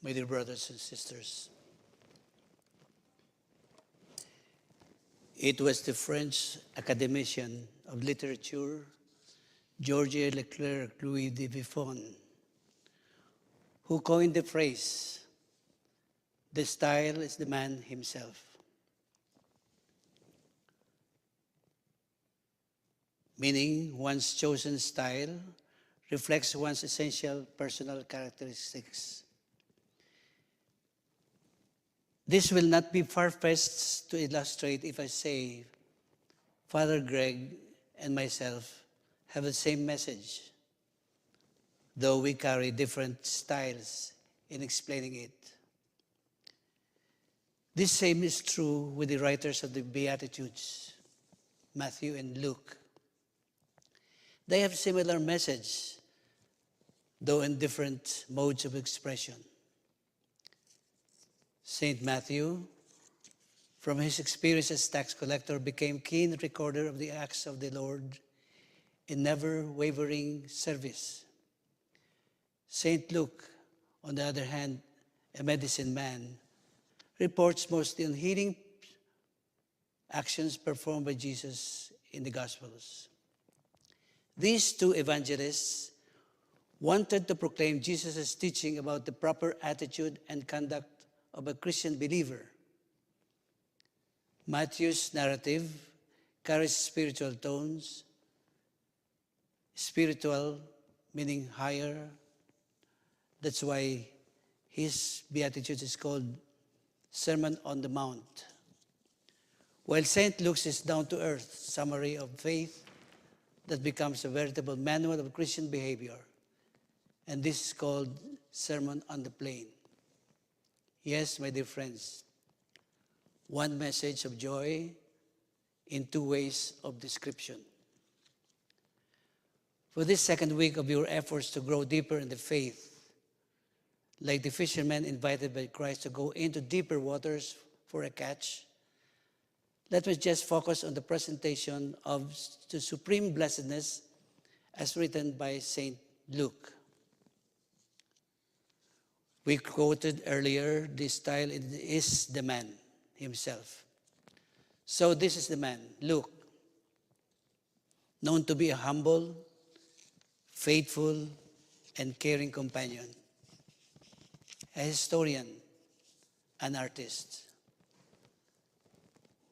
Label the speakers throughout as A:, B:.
A: My dear brothers and sisters, it was the French academician of literature, Georges Leclerc Louis de Buffon, who coined the phrase, "The style is the man himself." Meaning one's chosen style reflects one's essential personal characteristics. This will not be far-fetched to illustrate if I say Father Greg and myself have the same message, though we carry different styles in explaining it. This same is true with the writers of the Beatitudes, Matthew and Luke. They have similar message, though in different modes of expression. St. Matthew, from his experience as tax collector, became keen recorder of the acts of the Lord in never-wavering service. St. Luke, on the other hand, a medicine man, reports mostly on healing actions performed by Jesus in the Gospels. These two evangelists wanted to proclaim Jesus' teaching about the proper attitude and conduct of a Christian believer. Matthew's narrative carries spiritual tones, spiritual meaning higher. That's why his Beatitudes is called Sermon on the Mount. While St. Luke's is down-to-earth summary of faith that becomes a veritable manual of Christian behavior. And this is called Sermon on the Plain. Yes, my dear friends, one message of joy in two ways of description. For this second week of your efforts to grow deeper in the faith, like the fishermen invited by Christ to go into deeper waters for a catch, let us just focus on the presentation of the supreme blessedness as written by St. Luke. We quoted earlier, this style is the man himself. So this is the man, Luke, known to be a humble, faithful, and caring companion, a historian, an artist.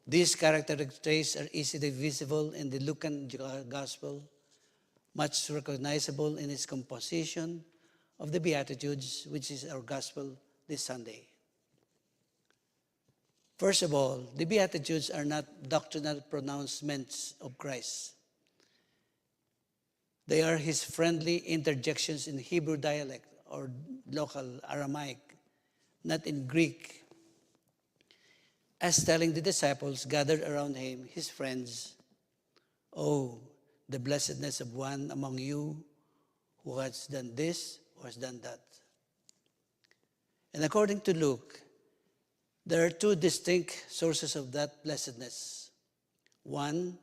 A: These characteristic traits are easily visible in the Lucan Gospel, much recognizable in its composition of the Beatitudes, which is our Gospel this Sunday. First of all, the Beatitudes are not doctrinal pronouncements of Christ. They are his friendly interjections in Hebrew dialect or local Aramaic, not in Greek, as telling the disciples gathered around him, his friends, "Oh, the blessedness of one among you who has done this, who has done that." And according to Luke, there are two distinct sources of that blessedness. One,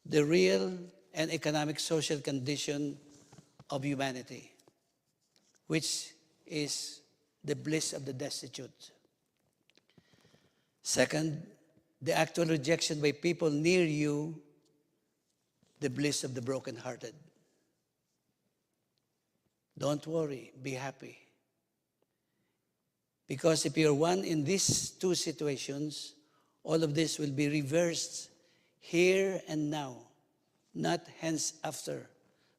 A: the real and economic social condition of humanity, which is the bliss of the destitute. Second, the actual rejection by people near you, the bliss of the brokenhearted. Don't worry, be happy. Because if you're one in these two situations, all of this will be reversed here and now, not henceafter,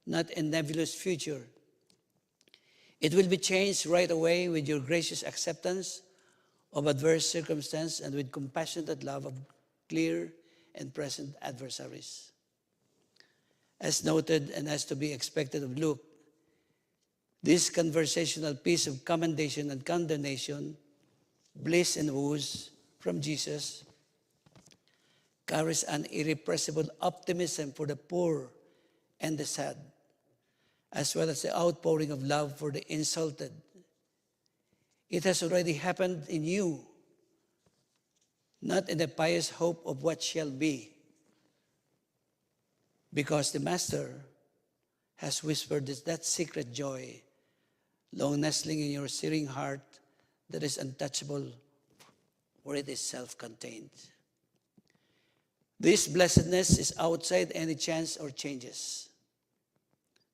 A: not in nebulous future. It will be changed right away with your gracious acceptance of adverse circumstance and with compassionate love of clear and present adversaries. As noted and as to be expected of Luke, this conversational piece of commendation and condemnation, bliss and woes from Jesus, carries an irrepressible optimism for the poor and the sad, as well as the outpouring of love for the insulted. It has already happened in you, not in the pious hope of what shall be, because the Master has whispered that secret joy, long nestling in your searing heart that is untouchable, for it is self-contained. This blessedness is outside any chance or changes.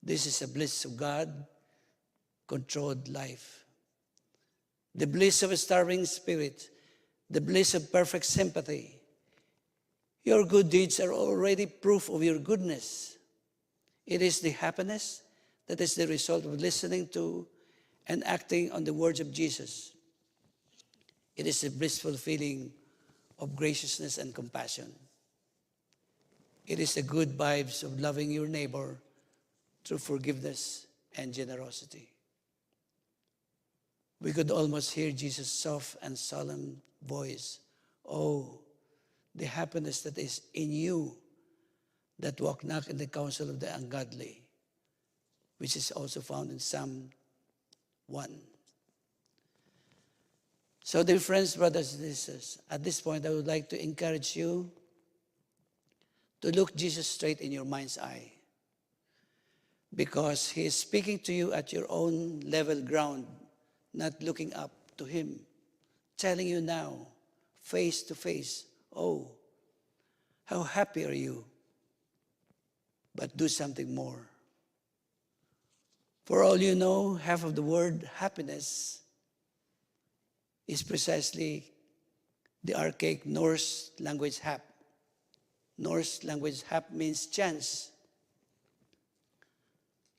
A: This is a bliss of God-controlled life. The bliss of a starving spirit, the bliss of perfect sympathy. Your good deeds are already proof of your goodness. It is the happiness that is the result of listening to and acting on the words of Jesus. It is a blissful feeling of graciousness and compassion. It is the good vibes of loving your neighbor through forgiveness and generosity. We could almost hear Jesus' soft and solemn voice. Oh, the happiness that is in you that walk not in the counsel of the ungodly, which is also found in Psalm 1. So, dear friends, brothers and sisters, at this point I would like to encourage you to look Jesus straight in your mind's eye, because He is speaking to you at your own level ground, not looking up to Him, telling you now, face to face, oh, how happy are you? But do something more. For all you know, half of the word happiness is precisely the archaic Norse language hap. Norse language hap means chance.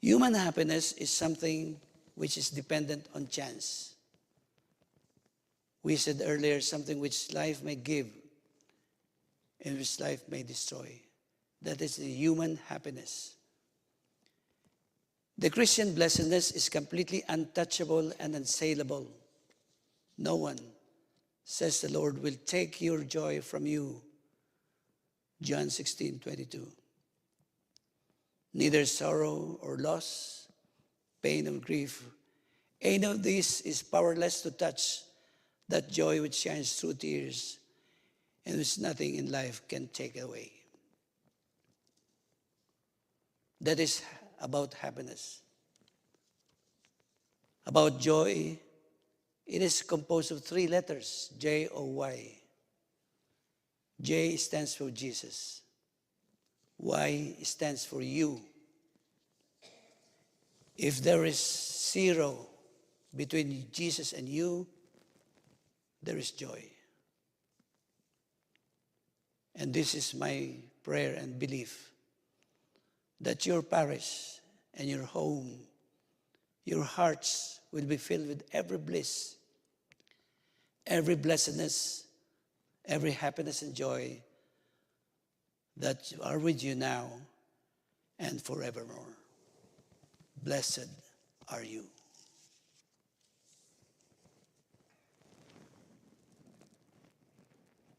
A: Human happiness is something which is dependent on chance. We said earlier, something which life may give and which life may destroy. That is the human happiness. The Christian blessedness is completely untouchable and unsaleable. No one, says the Lord, will take your joy from you. John 16:22. Neither sorrow or loss, pain or grief, any of this is powerless to touch that joy which shines through tears and which nothing in life can take away. That is about happiness. About joy, it is composed of 3 letters, J-O-Y. J stands for Jesus. Y stands for you. If there is 0 between Jesus and you, there is joy. And this is my prayer and belief, that your parish and your home, your hearts will be filled with every bliss, every blessedness, every happiness and joy that are with you now and forevermore. Blessed are you.